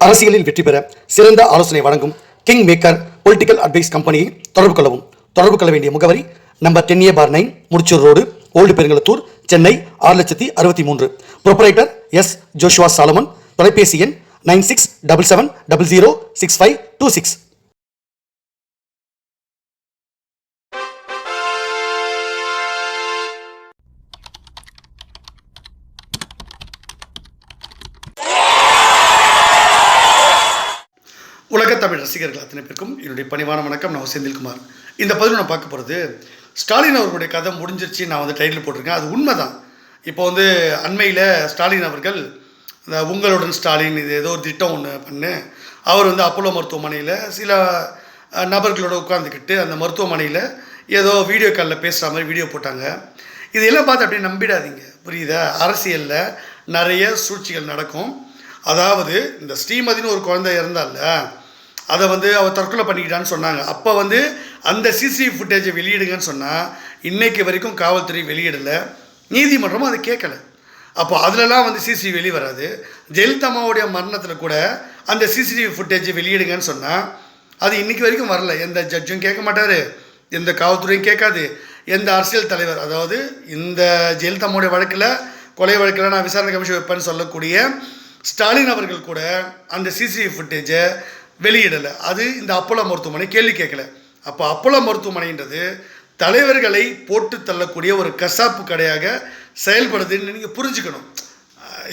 அரசியலில் வெற்றி பெற சிறந்த ஆலோசனை வழங்கும் கிங் மேக்கர் பொலிட்டிக்கல் அட்வைஸ் கம்பெனியை தொடர்பு கொள்ளவும். தொடர்பு கொள்ள வேண்டிய முகவரி number 10A/9 Mudichur road, old Perungalathur, Chennai 6,63,000. Proprietor S. Joshua Solomon. தொலைபேசி எண் 9677006526. உலகத் தமிழ் ரசிகர்கள் அத்தனை பேருக்கும் என்னுடைய பணிவான வணக்கம். நான் செந்தில்குமார். இந்த பதிவு நான் பார்க்க போகிறது, ஸ்டாலின் அவர்களுடைய கதை முடிஞ்சிருச்சு. நான் டைட்டில் போட்டிருக்கேன். அது உண்மை தான். இப்போ அண்மையில் ஸ்டாலின் அவர்கள் இந்த உங்களுடன் ஸ்டாலின் இது ஏதோ ஒரு திட்டம் ஒன்று பண்ணு, அவர் அப்போலோ மருத்துவமனையில் சில நபர்களோட உட்காந்துக்கிட்டு அந்த மருத்துவமனையில் ஏதோ வீடியோ காலில் பேசுகிற மாதிரி வீடியோ போட்டாங்க. இதெல்லாம் பார்த்து அப்படியே நம்பிடாதீங்க, புரியுதா? அரசியலில் நிறைய சூழ்ச்சிகள் நடக்கும். அதாவது இந்த ஸ்ரீமதினு ஒரு குழந்தை இருந்தால அதை அவள் தற்கொலை பண்ணிக்கிட்டான்னு சொன்னாங்க. அப்போ அந்த சிசிடிவி ஃபுட்டேஜை வெளியிடுங்கன்னு சொன்னால் இன்றைக்கு வரைக்கும் காவல்துறை வெளியிடலை, நீதிமன்றமும் அதை கேட்கலை. அப்போ அதிலலாம் சிசிடிவி வெளியே வராது. ஜெயலலிதாவுடைய மரணத்தில் கூட அந்த சிசிடிவி ஃபுட்டேஜை வெளியிடுங்கன்னு சொன்னால் அது இன்றைக்கி வரைக்கும் வரல. எந்த ஜட்ஜும் கேட்க மாட்டார், எந்த காவல்துறையும் கேட்காது, எந்த அரசியல் தலைவர். அதாவது இந்த ஜெயலலிதாவுடைய வழக்கில், கொலை வழக்கில் நான் விசாரணை கமிஷன் வைப்பேன்னு சொல்லக்கூடிய ஸ்டாலின் அவர்கள் கூட அந்த சிசிடிவி ஃபுட்டேஜை வெளியிடலை. அது இந்த அப்போலோ மருத்துவமனை கேள்வி கேட்கல. அப்போ அப்போலோ மருத்துவமனைன்றது தலைவர்களை போட்டு தள்ளக்கூடிய ஒரு கசாப்பு கடையாக செயல்படுதுன்னு நீங்கள் புரிஞ்சுக்கணும்.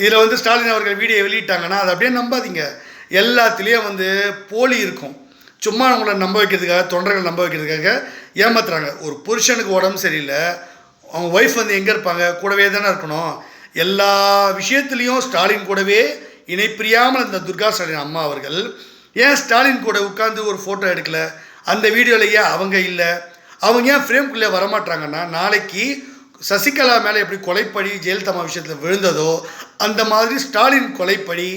இதில் ஸ்டாலின் அவர்கள் வீடியோ வெளியிட்டாங்கன்னா அதை அப்படியே நம்பாதீங்க. எல்லாத்துலேயும் போலி இருக்கும். சும்மா அவங்கள நம்ப வைக்கிறதுக்காக, தொண்டர்கள் நம்ப வைக்கிறதுக்காக ஏமாத்துறாங்க. ஒரு புருஷனுக்கு உடம்பு சரியில்லை, அவங்க ஒய்ஃப் எங்கே இருப்பாங்க? கூடவே தானே இருக்கணும். எல்லா விஷயத்துலேயும் ஸ்டாலின் கூடவே இணைப்பிரியாமல் இந்த துர்கா ஸ்டாலின் அம்மா அவர்கள் ஏன் ஸ்டாலின் கூட உட்காந்து ஒரு ஃபோட்டோ எடுக்கலை? அந்த வீடியோவில் ஏன் அவங்க இல்லை? அவங்க ஏன் ஃப்ரேம்குள்ளே வரமாட்டாங்கன்னா, நாளைக்கு சசிகலா மேலே எப்படி கொலைப்படி ஜெயலலிதா விஷயத்தில் விழுந்ததோ அந்த மாதிரி ஸ்டாலின் கொலைப்படி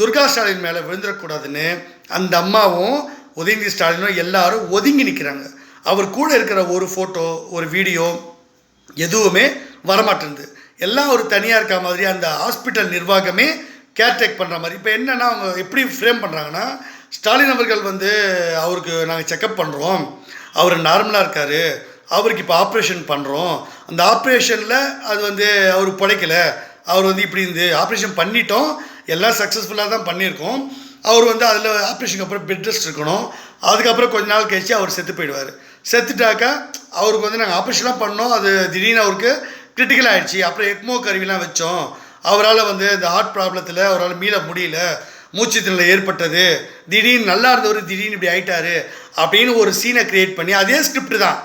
துர்கா ஸ்டாலின் மேலே விழுந்துடக்கூடாதுன்னு அந்த அம்மாவும் உதயநிதி ஸ்டாலினும் எல்லாரும் ஒதுங்கி நிற்கிறாங்க. அவர் கூட இருக்கிற ஒரு ஃபோட்டோ, ஒரு வீடியோ எதுவுமே வரமாட்டேங்குது. எல்லாம் ஒரு தனியாக இருக்க மாதிரி அந்த ஹாஸ்பிட்டல் நிர்வாகமே கேர்டேக் பண்ணுற மாதிரி. இப்போ என்னென்னா அவங்க எப்படி ஃப்ரேம் பண்ணுறாங்கன்னா, ஸ்டாலின் அவர்கள் அவருக்கு நாங்கள் செக்கப் பண்ணுறோம், அவர் நார்மலாக இருக்கார், அவருக்கு இப்போ ஆப்ரேஷன் பண்ணுறோம், அந்த ஆப்ரேஷனில் அது அவர் பிழைக்கலை, அவர் இப்படி ஆப்ரேஷன் பண்ணிட்டோம், எல்லாம் சக்ஸஸ்ஃபுல்லாக தான் பண்ணியிருக்கோம், அவர் அதில் ஆப்ரேஷனுக்கு அப்புறம் பெட் ரெஸ்ட் இருக்கணும், அதுக்கப்புறம் கொஞ்ச நாள் கழிச்சு அவர் செத்து போயிடுவார். செத்துட்டாக்கா அவருக்கு நாங்கள் ஆப்ரேஷன்லாம் பண்ணோம், அது திடீர்னு அவருக்கு கிரிட்டிக்கல் ஆகிடுச்சு, அப்புறம் எக்மோ கருவிலாம் வச்சோம், அவரால் இந்த ஹார்ட் ப்ராப்ளத்தில் அவரால் மீள முடியல, மூச்சு திணறல் ஏற்பட்டது, திடீர்னு நல்லா இருந்தவர் திடீர்னு இப்படி ஆகிட்டார் அப்படின்னு ஒரு சீனை க்ரியேட் பண்ணி, அதே ஸ்கிரிப்ட் தான்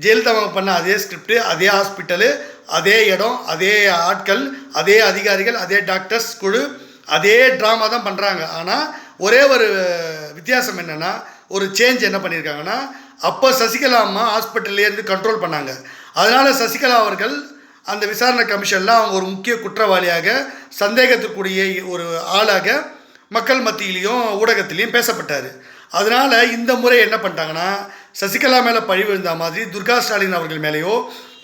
ஜெயலலிதா பண்ண அதே ஸ்கிரிப்டு, அதே ஹாஸ்பிட்டலு, அதே இடம், அதே ஆட்கள், அதே அதிகாரிகள், அதே டாக்டர்ஸ் குழு, அதே ட்ராமா தான் பண்ணுறாங்க. ஆனால் ஒரே ஒரு வித்தியாசம் என்னென்னா, ஒரு சேஞ்ச் என்ன பண்ணியிருக்காங்கன்னா, அப்போ சசிகலா அம்மா ஹாஸ்பிட்டல்லேருந்து கண்ட்ரோல் பண்ணாங்க. அதனால் சசிகலா அவர்கள் அந்த விசாரணை கமிஷனில் அவங்க ஒரு முக்கிய குற்றவாளியாக, சந்தேகத்துக்குரிய ஒரு ஆளாக மக்கள் மத்தியிலையும் ஊடகத்திலையும் பேசப்பட்டார். அதனால் இந்த முறை என்ன பண்ணிட்டாங்கன்னா, சசிகலா மேலே பழி விழுந்த மாதிரி துர்கா ஸ்டாலின் அவர்கள் மேலேயோ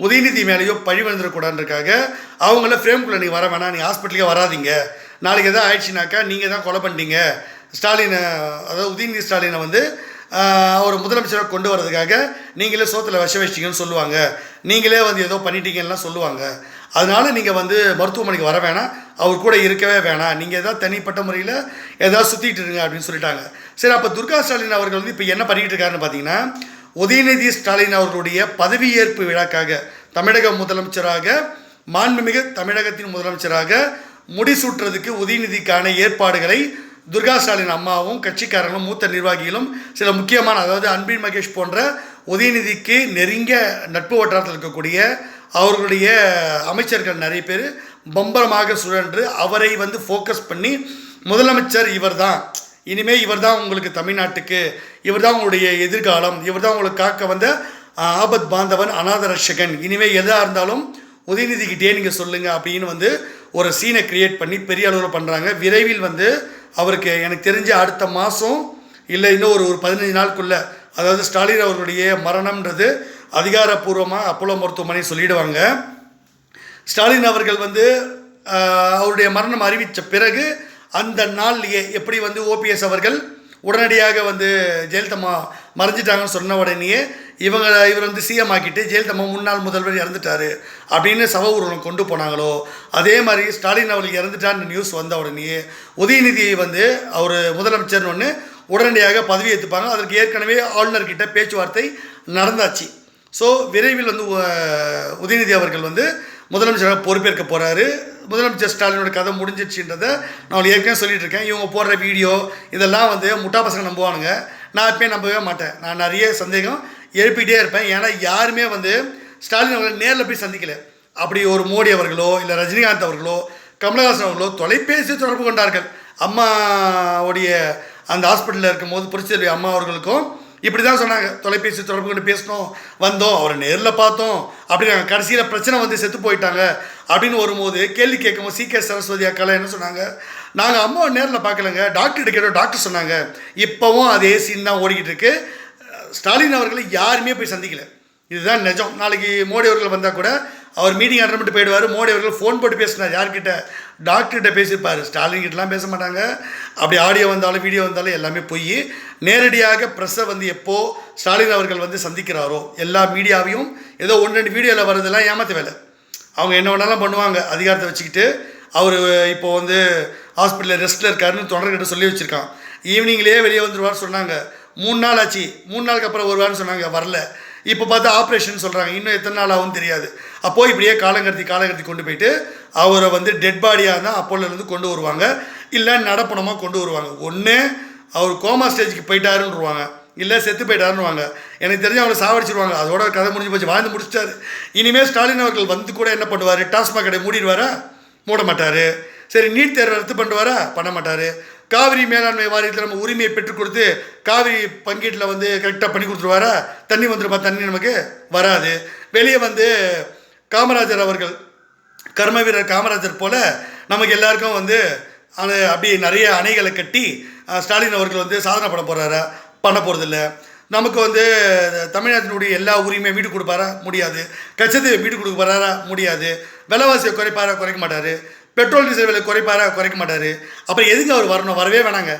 உதயநிதி மேலேயோ பழி விழுந்துடக்கூடாதுன்றக்காக அவங்கள ஃப்ரேம்குள்ளே நீங்கள் வர வேணாம், நீங்கள் ஹாஸ்பிட்டலுக்கே வராதிங்க, நாளைக்கு எதாவது ஆயிடுச்சுனாக்கா நீங்கள் தான் கொலை பண்ணிட்டீங்க ஸ்டாலினை, அதாவது உதயநிதி ஸ்டாலினை அவர் முதலமைச்சராக கொண்டு வரதுக்காக நீங்களே சோத்தில் விஷ வச்சிங்கன்னு சொல்லுவாங்க, நீங்களே ஏதோ பண்ணிட்டீங்கலாம் சொல்லுவாங்க. அதனால் நீங்கள் மருத்துவமனைக்கு வர வேணாம், அவர் கூட இருக்கவே வேணாம், நீங்கள் எதாவது தனிப்பட்ட முறையில் எதாவது சுற்றிட்டு இருங்க அப்படின்னு சொல்லிட்டாங்க. சரி, அப்போ துர்கா ஸ்டாலின் அவர்கள் இப்போ என்ன பண்ணிக்கிட்டு இருக்காருன்னு பார்த்தீங்கன்னா, உதயநிதி ஸ்டாலின் அவர்களுடைய பதவியேற்பு விழாக்காக தமிழக முதலமைச்சராக, மாண்புமிகு தமிழகத்தின் முதலமைச்சராக முடிசூட்டுறதுக்கு உதயநிதிக்கான ஏற்பாடுகளை துர்கா ஸ்டாலின் அம்மாவும் கட்சிக்காரங்களும் மூத்த நிர்வாகிகளும் சில முக்கியமான, அதாவது அன்பில் மகேஷ் போன்ற உதயநிதிக்கு நெருங்கிய நட்பு வட்டாரத்தில் இருக்கக்கூடிய அவர்களுடைய அமைச்சர்கள் நிறைய பேர் பம்பரமாக சுழன்று அவரை ஃபோக்கஸ் பண்ணி, முதலமைச்சர் இவர் தான், இனிமேல் இவர் தான் உங்களுக்கு தமிழ்நாட்டுக்கு, இவர் தான் உங்களுடைய எதிர்காலம், இவர் தான் உங்களுக்கு காக்க ஆபத் பாந்தவன், அநாத ரட்சகன், இனிமேல் எதாக இருந்தாலும் உதயநிதிக்கிட்டே நீங்கள் சொல்லுங்கள் அப்படின்னு ஒரு சீனை க்ரியேட் பண்ணி பெரிய அளவில் பண்ணுறாங்க. விரைவில் அவருக்கு எனக்கு தெரிஞ்ச அடுத்த மாதம் இல்லை இன்னும் ஒரு 15 நாளுக்குள்ளே, அதாவது ஸ்டாலின் அவர்களுடைய மரணம்ன்றது அதிகாரப்பூர்வமாக அப்போலோ மருத்துவமனை சொல்லிடுவாங்க. ஸ்டாலின் அவர்கள் அவருடைய மரணம் அறிவித்த பிறகு அந்த நாள்லேயே எப்படி வந்து ஓபிஎஸ் அவர்கள் உடனடியாக வந்து ஜெயலலிதா மறைஞ்சிட்டாங்கன்னு சொன்ன உடனேயே இவர் வந்து சிஎம் ஆக்கிட்டு ஜெயலலிதா முன்னாள் முதல்வர் இறந்துட்டார் அப்படின்னு சவ ஊர்வலம் கொண்டு போனாங்களோ, அதே மாதிரி ஸ்டாலின் அவர்கள் இறந்துட்டான்னு நியூஸ் வந்த உடனேயே உதயநிதியை வந்து அவர் முதலமைச்சர்னு ஒன்று உடனடியாக பதவி ஏற்றுப்பாங்க. அதற்கு ஏற்கனவே ஆளுநர்கிட்ட பேச்சுவார்த்தை நடந்தாச்சு. ஸோ விரைவில் வந்து உதயநிதி அவர்கள் வந்து முதலமைச்சராக பொறுப்பேற்க போகிறாரு. முதலமைச்சர் ஸ்டாலினோட கதை முடிஞ்சிடுச்சுன்றதை நான் ஏற்கனவே சொல்லிட்டு இருக்கேன். இவங்க போடுற வீடியோ இதெல்லாம் வந்து முட்டா பசங்க நம்புவானுங்க. நான் எப்பயும் நம்பவே மாட்டேன். நான் நிறைய சந்தேகம் எழுப்பிக்கிட்டே இருப்பேன். ஏன்னா யாருமே வந்து ஸ்டாலின் அவர்கள் நேரில் போய் சந்திக்கலை. அப்படி ஒரு மோடி அவர்களோ இல்லை ரஜினிகாந்த் அவர்களோ கமலஹாசன் அவர்களோ தொலைபேசி தொடர்பு கொண்டார்கள். அம்மாவுடைய அந்த ஹாஸ்பிட்டலில் இருக்கும் போது புரட்சித்தலைவி அம்மா அவர்களுக்கும் இப்படி தான் சொன்னாங்க, தொலைபேசி தொடர்பு கொண்டு பேசணும், வந்தோம், அவரை நேரில் பார்த்தோம் அப்படின்னாங்க. கடைசியில் பிரச்சனை வந்து செத்து போயிட்டாங்க அப்படின்னு வரும்போது கேள்வி கேட்கும்போது சி.கே. சரஸ்வதி அக்காலாம் என்ன சொன்னாங்க, நாங்கள் அம்மாவை நேரில் பார்க்கலங்க, டாக்டர்கிட்ட கேட்டோம், டாக்டர் சொன்னாங்க. இப்போவும் அதே சீன் தான் ஓடிக்கிட்டு இருக்கு. ஸ்டாலின் அவர்களை யாருமே போய் சந்திக்கலை. இதுதான் நிஜம். நாளைக்கு மோடி அவர்கள் வந்தால் கூட அவர் மீட்டிங் அட்டன் பண்ணிட்டு போயிடுவார். மோடி அவர்கள் ஃபோன் போட்டு பேசினார். யார்கிட்ட? டாக்டர்கிட்ட பேசியிருப்பார். ஸ்டாலின் கிட்டலாம் பேச மாட்டாங்க. அப்படி ஆடியோ வந்தாலும் வீடியோ வந்தாலும் எல்லாமே போய் நேரடியாக ப்ரெஸ்ஸை வந்து எப்போது ஸ்டாலின் அவர்கள் வந்து சந்திக்கிறாரோ எல்லா மீடியாவையும் ஏதோ 1-2 வீடியோவில் வர்றதெல்லாம் ஏமாற்ற வேலை. அவங்க என்ன வேணாலும் பண்ணுவாங்க அதிகாரத்தை வச்சுக்கிட்டு. அவர் இப்போது வந்து ஹாஸ்பிட்டலில் ரெஸ்ட்டில் இருக்காருன்னு தொடர்கிட்ட சொல்லி வச்சுருக்கான். ஈவினிங்லேயே வெளியே வந்துடுவார் சொன்னாங்க. 3 நாள் ஆச்சு. 3 நாளுக்கு அப்புறம் வருவார்னு சொன்னாங்க, வரல. இப்போ பார்த்தா ஆப்ரேஷன் சொல்கிறாங்க. இன்னும் எத்தனை நாள் ஆகும்னு தெரியாது. அப்போது இப்படியே காலங்கடத்தி கொண்டு போயிட்டு அவரை வந்து டெட் பாடியாக தான் அப்போலேருந்து கொண்டு வருவாங்க, இல்லை நடப்பணமாக கொண்டு வருவாங்க. ஒன்று அவர் கோமா ஸ்டேஜுக்கு போயிட்டாருன்னுருவாங்க, இல்லை செத்து போயிட்டாருன்னுவாங்க. எனக்கு தெரிஞ்சு அவரை சாவடிச்சிருவாங்க. அதோட கதை முடிஞ்சு போச்சு, வாழ்ந்து முடிச்சிட்டாரு. இனிமேல் ஸ்டாலின் அவர்கள் வந்து கூட என்ன பண்ணுவார்? டாஸ்மாக் கடை மூடிடுவாரா? மூட மாட்டார். சரி, நீட் தேர்வை ரத்து பண்ணுவாரா? பண்ண மாட்டார். காவிரி மேலாண்மை வாரியத்தில் நம்ம உரிமையை பெற்றுக் கொடுத்து காவிரி பங்கீட்டில் வந்து கரெக்டாக பண்ணி கொடுத்துருவாரா? தண்ணி வந்துருப்பா? தண்ணி நமக்கு வராது. வெளியே வந்து காமராஜர் அவர்கள், கர்ம வீரர் காமராஜர் போல் நமக்கு எல்லாருக்கும் வந்து அப்படி நிறைய அணைகளை கட்டி ஸ்டாலின் அவர்கள் வந்து சாதனை பண்ண போகிறாரா? பண்ண போகிறதில்ல. நமக்கு வந்து தமிழ்நாட்டினுடைய எல்லா உரிமையும் வீடு கொடுப்பாரா? முடியாது. கச்சத்தை வீடு கொடுக்க போகிறாரா? முடியாது. விலைவாசியை குறைப்பாரா? குறைக்க மாட்டார். பெட்ரோல் டீசல் விலை குறைப்பாரா? குறைக்க மாட்டார். அப்புறம் எதுக்கு அவர் வரணும்? வரவே வேணாங்க.